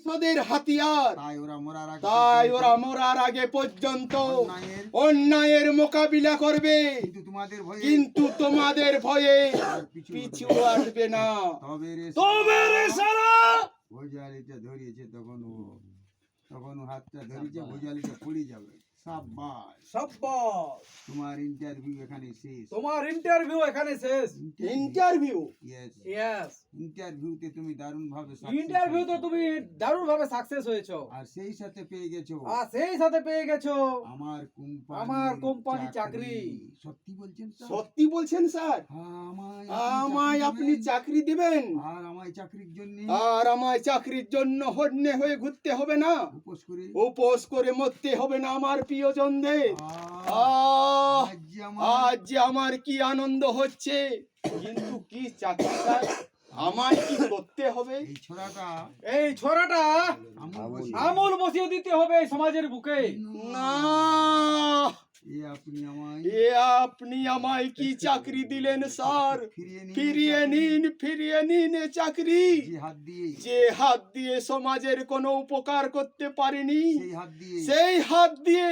প্রতিশোধের হাতিয়ার, তাই ওরা মরার আগে পর্যন্ত অন্যায়ের অন্যায়ের মোকাবিলা করবে, কিন্তু তোমাদের ভয়ে কিন্তু তোমাদের ভয়ে আর পিছু আসবে না। তবে রে সারা ভোজালিটা ধরিয়েছে, তখন ও হাতটা ধরিয়েছে, ভোজালিটা পড়ে যাবে। সাব্বাস, সাব্বাস, তোমার ইন্টারভিউ এখানে শেষ। তোমার ইন্টারভিউ এখানে শেষ। ইন্টারভিউ, ইয়েস, ইয়েস, ইন্টারভিউতে তুমি দারুণভাবে ইন্টারভিউতে তুমি দারুণভাবে সাকসেস হয়েছো, আর সেই সাথে পেয়ে গেছো আর সেই সাথে পেয়ে গেছো আমার কোম্পানি চাকরি। সত্যি বলছেন স্যার? সত্যি বলছেন স্যার? আমায় আপনি চাকরি দিবেন, আর আমায় চাকরির জন্য হন্যে হয়ে ঘুরতে হবে না, উপোস করে মরতে হবে না আমার প্রিয়জনদের। আজ যে আমার কি আনন্দ হচ্ছে, কিন্তু কি চাকরি স্যার, আমায় কি করতে হবে? এই ছোরাটা আমূল বসিয়ে দিতে হবে এই সমাজের বুকে। না, আপনি আমায় কি চাকরি দিলেন স্যার? ফিরিয়ে নিন চাকরি। যে হাত দিয়ে সমাজের কোনো উপকার করতে পারিনি, সেই হাত দিয়ে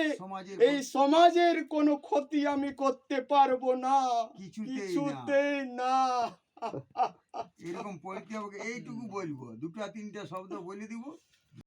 এই সমাজের কোনো ক্ষতি আমি করতে পারবো না, কিছুতেই না। এরকম পড়তে হবে, এইটুকু বলবো, দুটা তিনটা শব্দ বলে দিব,